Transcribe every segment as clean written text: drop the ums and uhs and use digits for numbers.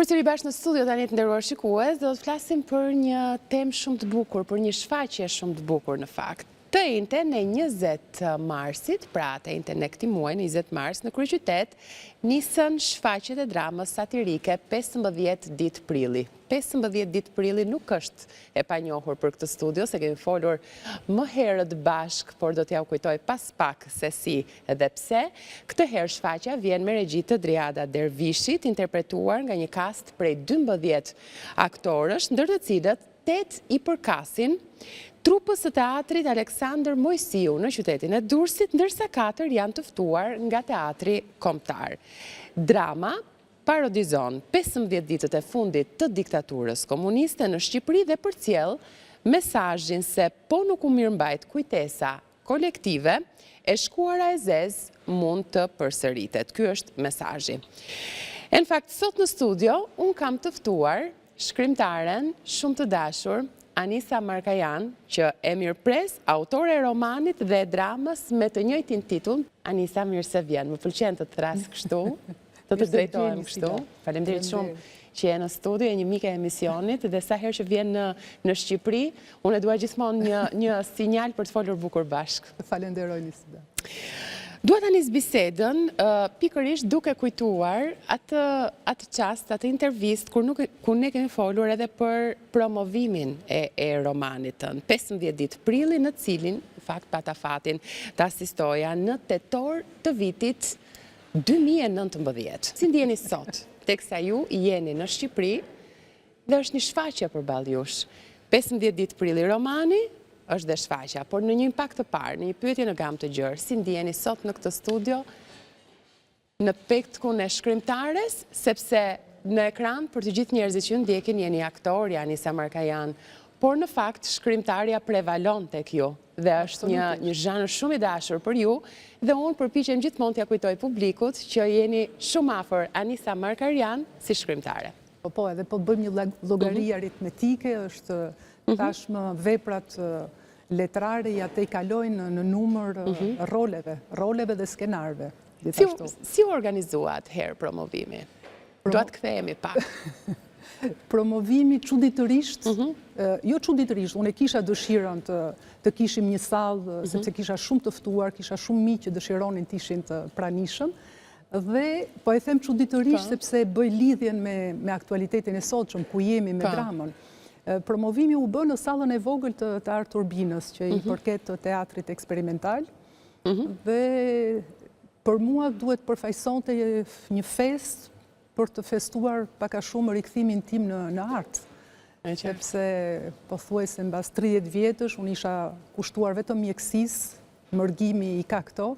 Përsëri bashkë në studio tani të nderuar shikues, do të flasim për një temë shumë të bukur, për një shfaqje shumë të bukur në fakt. Të njëjtën e 20 marsit, pra të njëjtën e këtij muaji, 20 mars, në kryeqytet nisën shfaqjet e dramës satirike 15 ditë prilli. 15 ditë prilli nuk është e panjohur për këtë studio, se kemi folur më herët bashk, por do t'ja u kujtoj pas pak se si edhe pse. Këtë herë shfaqja vjen me regji të Driada Dervishit, interpretuar nga një kast prej 12 aktorësh, ndër të cilët 8 i përkasin trupës së teatrit Aleksandër Mojsiu në qytetin e Durrësit, ndërsa 4 janë të ftuar nga teatri kombëtar. Drama parodizon 15 ditët e fundit të diktaturës komuniste në Shqipëri dhe përcjell mesazhin se po nuk u mirëmbajt kujtesa kolektive, e shkuara e zezë mund të përsëritet. Ky është mesazhi. Në fakt, sot në studio, unë kam të ftuar shkrimtaren shumë të dashur, Anisa Markajan, që e mirëpres, autore e romanit dhe dramës me të njëjtin titull. Anisa, mirë se vjen. Më pëlqen të të thras kështu, të të drejtohem kështu. Faleminderit shumë që je në studio, e një mike e emisionit, dhe sa herë që vjen në Shqipëri, unë e dua gjithmonë një sinjal për të folur bukur bashk. Falenderoj, Nisida. Dua ta nis bisedën pikërisht duke kujtuar atë çast, atë intervistë kur ne kemi folur edhe për promovimin e romanit tënd, 15 ditë prilli, në cilin në fakt pata fatin të asistoja në tetor të vitit 2019. Si ndjeni sot, teksa ju jeni në Shqipëri dhe është një shfaqje përballë jush. 15 ditë prilli romani është dhe shfaqja, por në një impakt të parë, në një pyetje në gamë të gjerë, si ndjeni sot në këtë studio, në pikun e shkrimtares, sepse në ekran, për të gjithë njerëzit që ju ndjekin, jeni aktor, Anisa Markajan, por në fakt shkrimtarja prevalon tek ju, dhe është një zhanër shumë i dashur për ju, dhe unë përpiqem gjithmonë t'ja kujtoj publikut që jeni shumë afër Anisa Markajan si shkrimtare. Po, edhe po bëjmë një llogari aritmetike, është tashmë veprat letrare ja te i kalojnë në numër roleve dhe skenarve. Si organizuat herë promovimi? Dua të kthehemi pak. Promovimi çuditërisht, jo çuditërisht, unë kisha dëshirën të kishim një sallë, sepse kisha shumë të ftuar, kisha shumë miq që dëshironin të ishin të pranishëm, dhe po e them çuditërisht sepse bëj lidhjen me aktualitetin e sotshëm ku jemi me dramën. Promovimi u bë në sallën e vogël të Art Turbinës, që i përket të teatrit eksperimental, dhe për mua duhet përfaqësonte një fest për të festuar pak a shumë rikthimin tim në art. Sepse pothuajse mbas 30 vjetësh unë isha kushtuar vetëm mjekësisë, mërgimi i ka këto,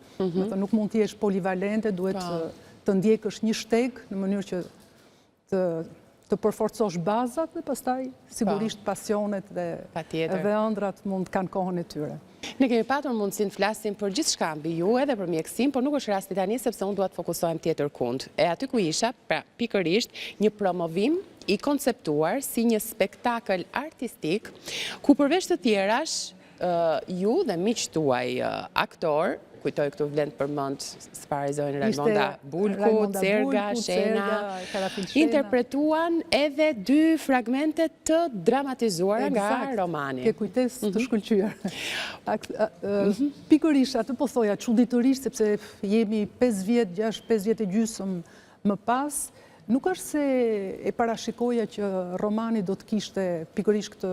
nuk mund të jesh polivalente, duhet të ndjekësh një shteg në mënyrë që të përforcosh bazat dhe pastaj sigurisht pasionet dhe ëndrat mund të kanë kohën e tyre. Ne kemi patur mundësinë flasim për gjithçka mbi ju edhe për mjekësinë, por nuk është rasti tani sepse unë dua të fokusohem tjetër kund. E aty ku isha, pra pikërisht një promovim i konceptuar si një spektakël artistik, ku përveç të tjerash ju dhe miqtë tuaj aktor, kujtoj këtu vlen përmend sparizojnë Raimonda Bulku, Cerga, Shena, interpretuan edhe 2 fragmente të dramatizuara nga romani. Ke kujtesë të shkëlqyer. Pikërisht atë po thoja çuditërisht sepse jemi 5 vjet, 5 vjet e gjysmë më pas, nuk është se e parashikoja që romani do të kishte pikërisht këtë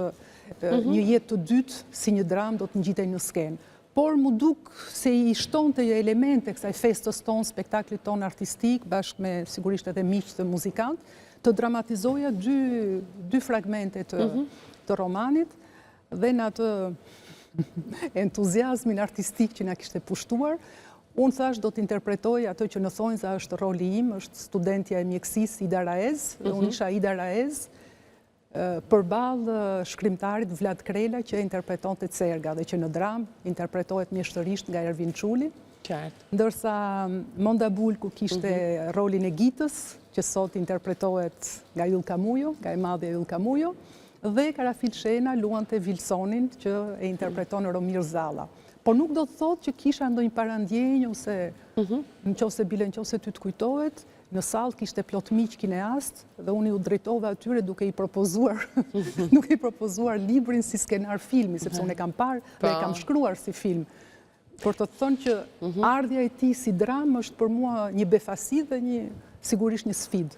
një jetë të dytë si një dramë do të ngjitej në skenë. Por mu duk se i shtonte elemente kësaj festës tonë, spektaklit tonë artistik, bashkë me sigurisht edhe miq të muzikant, të dramatizoja 2 fragmente të romanit, dhe në atë entuziazmin artistik që na kishte pushtuar, unë thash do të interpretoj ato që në thonjë se është roli im, është studentja e mjekësisë Ida Raez, dhe unë isha Ida Raez, përballë shkrimtarit Vlad Krela që interpretonte Cerga dhe që në dramë interpretohet mjeshtërisht nga Ervin Çuli. Ndërsa Monda Bulku kishte rolin e Gitës, që sot interpretohet nga Yll Kamujo, nga e madhe Yll Kamujo, dhe Karafil Shena luante Vilsonin që e interpreton Romir Zalla. Po nuk do të thotë që kisha ndonjë parandjenjë ose nëse ty të kujtohet, në sallë kishte plot miq kineast dhe unë u drejtova atyre duke i propozuar librin si skenar filmi, sepse unë e kam parë dhe e kam shkruar si film. Por të thënë që ardhja e tij si dramë është për mua një befasi dhe sigurisht një sfidë.